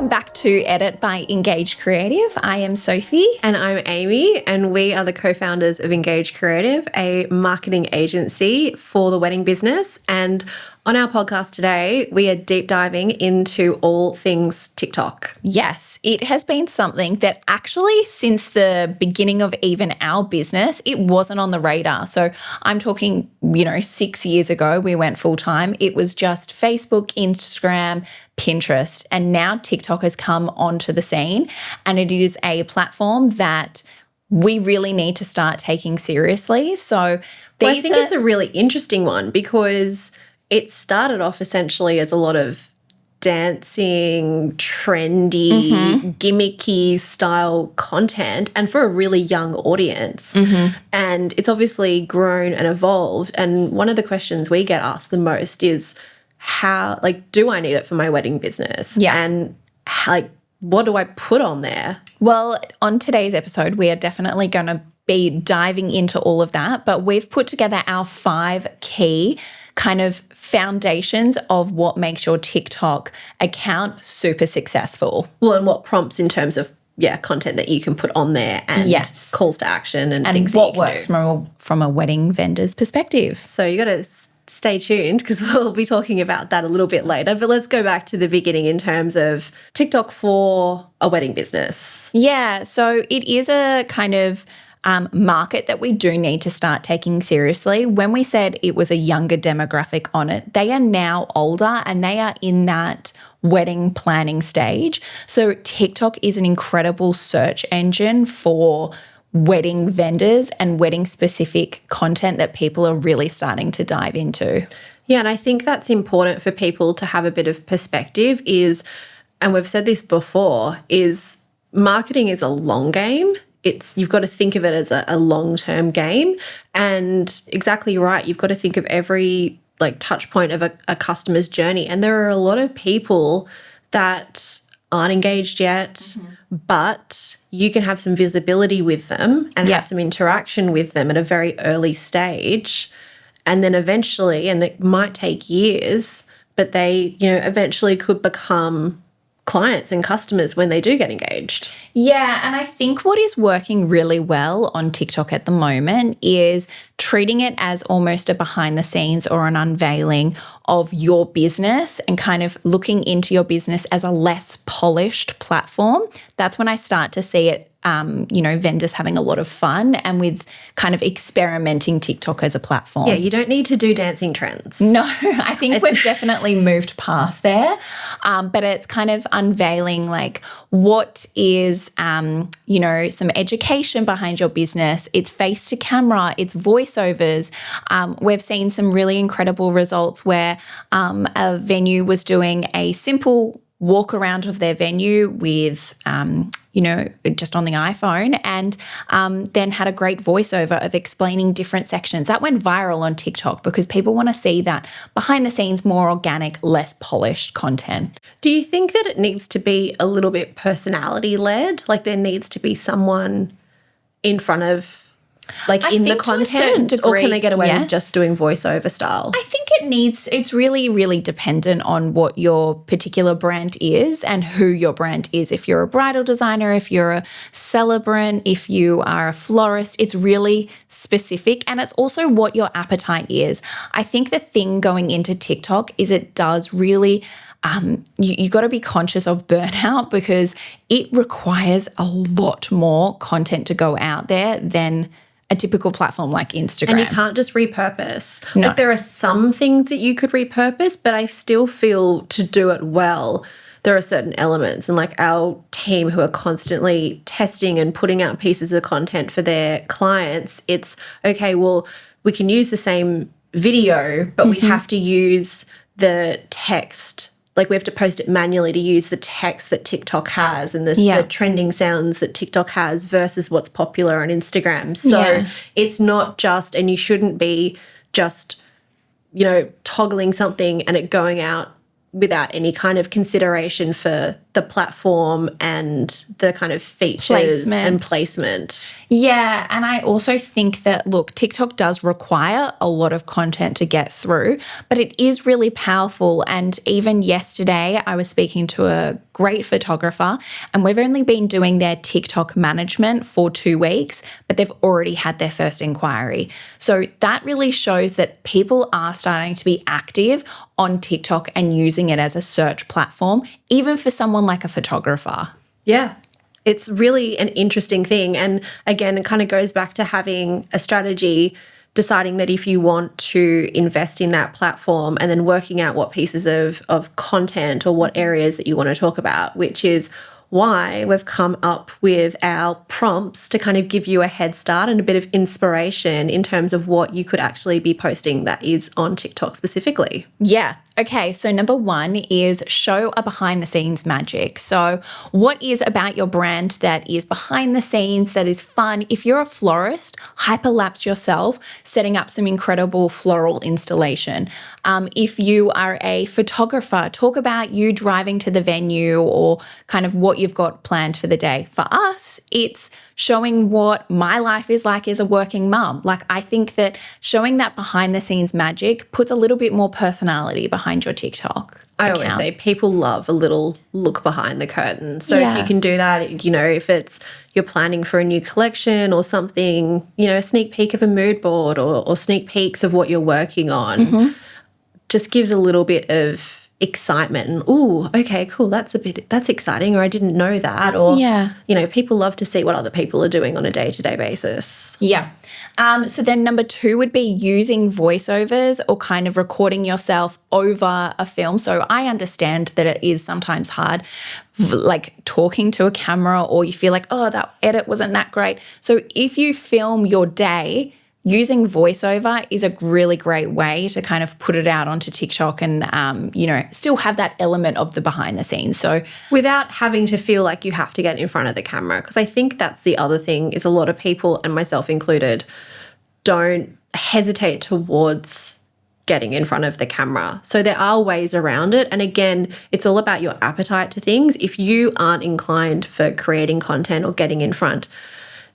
welcome back to Edit by Engage Creative. I am Sophie. And I'm Amy, and we are the co-founders of Engage Creative, a marketing agency for the wedding business. And on our podcast today, we are deep diving into all things TikTok. Yes, it has been something that actually since the beginning of even our business, it wasn't on the radar. So I'm talking, 6 years ago, we went full time. It was just Facebook, Instagram, Pinterest, and now TikTok has come onto the scene, and it is a platform that we really need to start taking seriously. So I think it's a really interesting one because it started off essentially as a lot of dancing, trendy, gimmicky style content, and for a really young audience. And it's obviously grown and evolved. And one of the questions we get asked the most is do I need it for my wedding business? Yeah. And what do I put on there? Well, on today's episode, we are definitely going to be diving into all of that, but we've put together our 5 key kind of foundations of what makes your TikTok account super successful. Well, and what prompts in terms of content that you can put on there and calls to action and things what that you can works from a wedding vendor's perspective. So you got to stay tuned because we'll be talking about that a little bit later. But let's go back to the beginning in terms of TikTok for a wedding business. Yeah, so it is a kind of market that we do need to start taking seriously. When we said it was a younger demographic on it, they are now older and they are in that wedding planning stage. So TikTok is an incredible search engine for wedding vendors and wedding specific content that people are really starting to dive into. Yeah, and I think that's important for people to have a bit of perspective and we've said this before, is marketing is a long game. You've got to think of it as a long-term game, and exactly right. You've got to think of every touch point of a customer's journey. And there are a lot of people that aren't engaged yet, but you can have some visibility with them and have some interaction with them at a very early stage. And then eventually, and it might take years, but they, eventually could become clients and customers when they do get engaged. Yeah, and I think what is working really well on TikTok at the moment is treating it as almost a behind the scenes or an unveiling of your business and kind of looking into your business as a less polished platform. That's when I start to see it, vendors having a lot of fun and with kind of experimenting TikTok as a platform. Yeah, you don't need to do dancing trends. No, I think we've definitely moved past there. But it's kind of unveiling what is, some education behind your business. It's face to camera, it's voiceovers. We've seen some really incredible results where a venue was doing a simple walk around of their venue with, just on the iPhone, and then had a great voiceover of explaining different sections. That went viral on TikTok because people want to see that behind the scenes, more organic, less polished content. Do you think that it needs to be a little bit personality led? There needs to be someone in front of in the content, or can they get away with just doing voiceover style? I think it's really, really dependent on what your particular brand is and who your brand is. If you're a bridal designer, if you're a celebrant, if you are a florist, it's really specific, and it's also what your appetite is. I think the thing going into TikTok is it does really you got to be conscious of burnout because it requires a lot more content to go out there than a typical platform like Instagram. And you can't just repurpose. No. There are some things that you could repurpose, but I still feel to do it well, there are certain elements. And our team who are constantly testing and putting out pieces of content for their clients, it's, okay, well, we can use the same video, but we have to use the text. We have to post it manually to use the text that TikTok has and the trending sounds that TikTok has versus what's popular on Instagram. So it's not just, and you shouldn't be just, toggling something and it going out without any kind of consideration for the platform and the kind of features and placement. Yeah, and I also think that, look, TikTok does require a lot of content to get through, but it is really powerful. And even yesterday, I was speaking to a great photographer, and we've only been doing their TikTok management for 2 weeks, but they've already had their first inquiry. So that really shows that people are starting to be active on TikTok and using it as a search platform, even for someone like a photographer. Yeah. It's really an interesting thing. And again, it kind of goes back to having a strategy, deciding that if you want to invest in that platform and then working out what pieces of content or what areas that you want to talk about, which is why we've come up with our prompts to kind of give you a head start and a bit of inspiration in terms of what you could actually be posting that is on TikTok specifically. Yeah. Okay, so number 1 is show a behind the scenes magic. So what is about your brand that is behind the scenes, that is fun? If you're a florist, hyperlapse yourself, setting up some incredible floral installation. If you are a photographer, talk about you driving to the venue or kind of what you've got planned for the day. For us, it's showing what my life is like as a working mum. Like, I think that showing that behind the scenes magic puts a little bit more personality behind your TikTok I account. always say people love a little look behind the curtain. So if you can do that, if it's you're planning for a new collection or something, a sneak peek of a mood board or sneak peeks of what you're working on, just gives a little bit of excitement and, ooh, okay, cool, that's exciting, or I didn't know that, or people love to see what other people are doing on a day-to-day basis. Yeah. So then number 2 would be using voiceovers or kind of recording yourself over a film. So I understand that it is sometimes hard, like talking to a camera, or you feel like, oh, that edit wasn't that great. So if you film your day, using voiceover is a really great way to kind of put it out onto TikTok and, still have that element of the behind the scenes. So without having to feel like you have to get in front of the camera, because I think that's the other thing is a lot of people, and myself included, don't hesitate towards getting in front of the camera. So there are ways around it. And again, it's all about your appetite to things. If you aren't inclined for creating content or getting in front,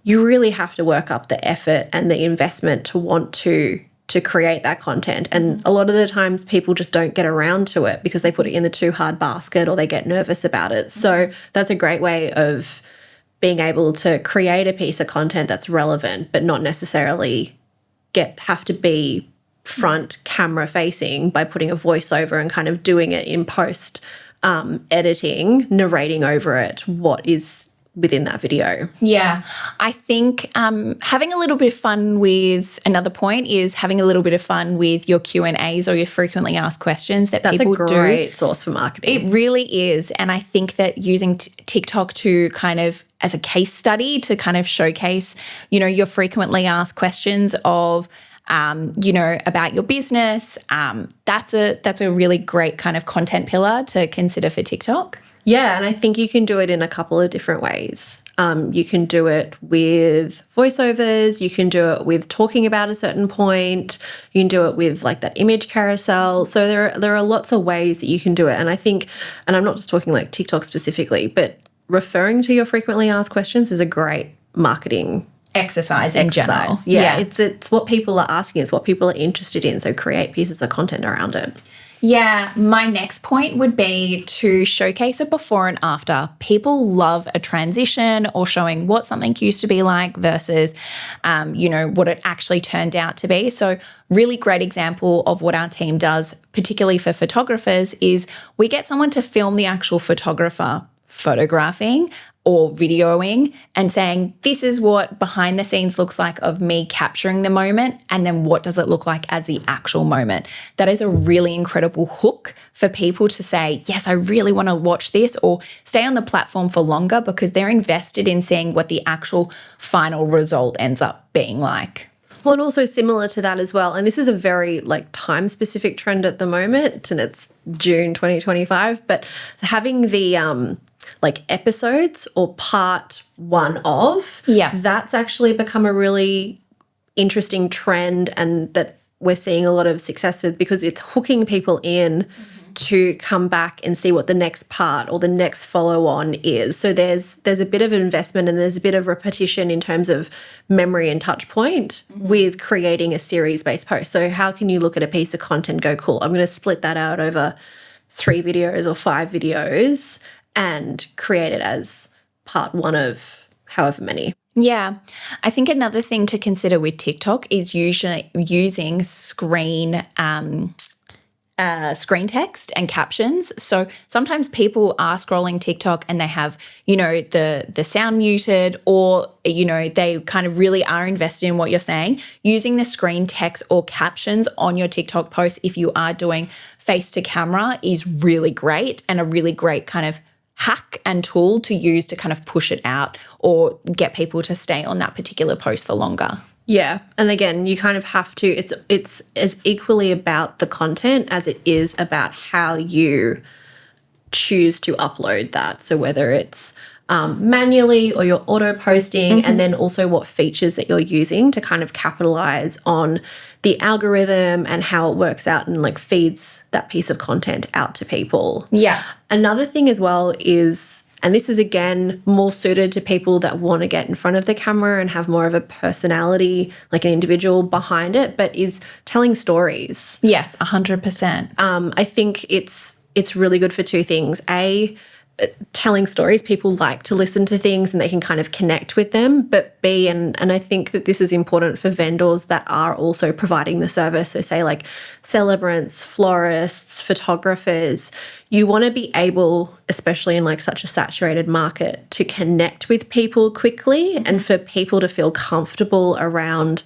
you really have to work up the effort and the investment to want to create that content. And a lot of the times people just don't get around to it because they put it in the too hard basket or they get nervous about it. So that's a great way of being able to create a piece of content that's relevant, but not necessarily have to be front camera facing by putting a voiceover and kind of doing it in post editing, narrating over it what is within that video. Yeah, I think having a little bit of fun with another point is having a little bit of fun with your Q&As or your frequently asked questions that people do. That's a great source for marketing. It really is. And I think that using TikTok to kind of as a case study to kind of showcase, your frequently asked questions of about your business, that's a really great kind of content pillar to consider for TikTok. Yeah, and I think you can do it in a couple of different ways. You can do it with voiceovers. You can do it with talking about a certain point. You can do it with like that image carousel. So there are lots of ways that you can do it. And I think, and I'm not just talking like TikTok specifically, but referring to your frequently asked questions is a great marketing exercise in general. Yeah, it's what people are asking. It's what people are interested in. So create pieces of content around it. Yeah, my next point would be to showcase a before and after. People love a transition or showing what something used to be like versus, what it actually turned out to be. So really great example of what our team does, particularly for photographers, is we get someone to film the actual photographer photographing or videoing and saying, this is what behind the scenes looks like of me capturing the moment, and then what does it look like as the actual moment. That is a really incredible hook for people to say, yes, I really want to watch this, or stay on the platform for longer because they're invested in seeing what the actual final result ends up being like. Well, and also similar to that as well, and this is a very time-specific trend at the moment, and it's June 2025, but having the episodes or part one of, that's actually become a really interesting trend and that we're seeing a lot of success with because it's hooking people in to come back and see what the next part or the next follow on is. So there's a bit of investment and there's a bit of repetition in terms of memory and touch point with creating a series based post. So how can you look at a piece of content, go, cool, I'm going to split that out over 3 videos or 5 videos and create it as part 1 of however many. Yeah. I think another thing to consider with TikTok is usually using screen text and captions. So sometimes people are scrolling TikTok and they have, the sound muted, or, they kind of really are invested in what you're saying. Using the screen text or captions on your TikTok post, if you are doing face to camera, is really great and a really great kind of hack and tool to use to kind of push it out or get people to stay on that particular post for longer. Yeah. And again, you kind of have to, it's as equally about the content as it is about how you choose to upload that. So whether it's manually or you're auto posting, and then also what features that you're using to kind of capitalize on the algorithm and how it works out and like feeds that piece of content out to people. Yeah. Another thing as well is, and this is again more suited to people that want to get in front of the camera and have more of a personality, like an individual behind it, but is telling stories. Yes, 100%. I think it's really good for 2 things. A, telling stories, people like to listen to things and they can kind of connect with them. But B, and I think that this is important for vendors that are also providing the service. So say like celebrants, florists, photographers, you want to be able, especially in like such a saturated market, to connect with people quickly and for people to feel comfortable around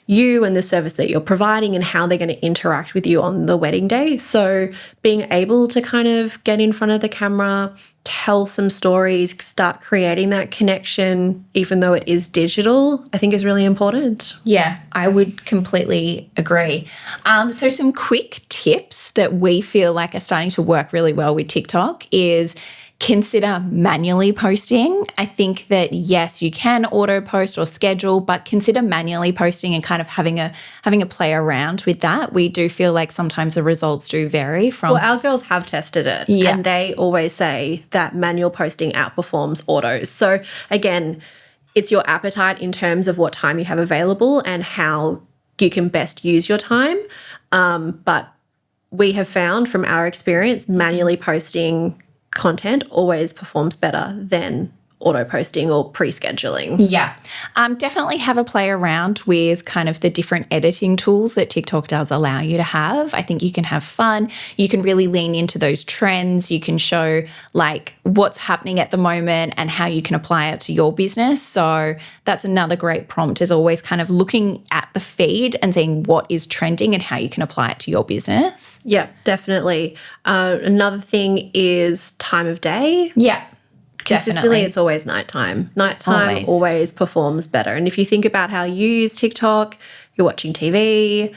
you and the service that you're providing and how they're going to interact with you on the wedding day. So being able to kind of get in front of the camera, tell some stories, start creating that connection, even though it is digital, I think is really important. Yeah, I would completely agree. So some quick tips that we feel like are starting to work really well with TikTok is consider manually posting. I think that, yes, you can auto post or schedule, but consider manually posting and kind of having a play around with that. We do feel like sometimes the results do vary from. Well, our girls have tested it, and they always say that manual posting outperforms autos. So again, it's your appetite in terms of what time you have available and how you can best use your time. But we have found from our experience, manually posting content always performs better than auto posting or pre-scheduling. Yeah. Definitely have a play around with kind of the different editing tools that TikTok does allow you to have. I think you can have fun. You can really lean into those trends. You can show like what's happening at the moment and how you can apply it to your business. So that's another great prompt, is always kind of looking at the feed and seeing what is trending and how you can apply it to your business. Yeah, definitely. Another thing is time of day. Yeah. Consistently, Definitely. it's always nighttime. Nighttime always performs better. And if you think about how you use TikTok, you're watching TV,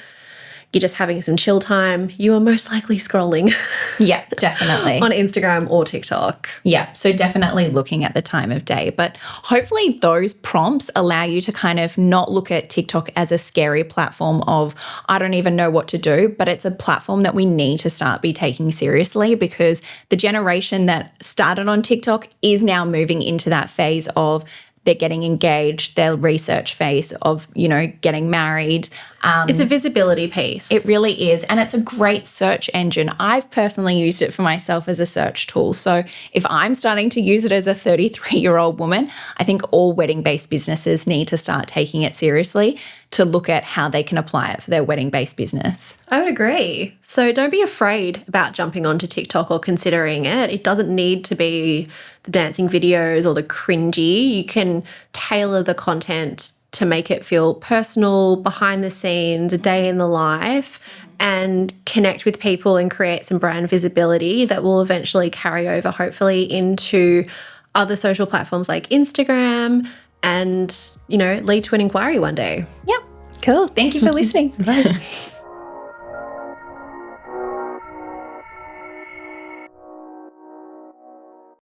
you're just having some chill time, you are most likely scrolling Yeah, definitely. on Instagram or TikTok. Yeah, so definitely looking at the time of day. But hopefully those prompts allow you to kind of not look at TikTok as a scary platform of, I don't even know what to do, but it's a platform that we need to start be taking seriously, because the generation that started on TikTok is now moving into that phase of they're getting engaged, their research phase of, getting married. It's a visibility piece. It really is. And it's a great search engine. I've personally used it for myself as a search tool. So if I'm starting to use it as a 33-year-old woman, I think all wedding-based businesses need to start taking it seriously to look at how they can apply it for their wedding-based business. I would agree. So don't be afraid about jumping onto TikTok or considering it. It doesn't need to be the dancing videos or the cringy. You can tailor the content to make it feel personal, behind the scenes, a day in the life, and connect with people and create some brand visibility that will eventually carry over, hopefully, into other social platforms like Instagram and, lead to an inquiry one day. Yep. Cool. Thank you for listening. Bye.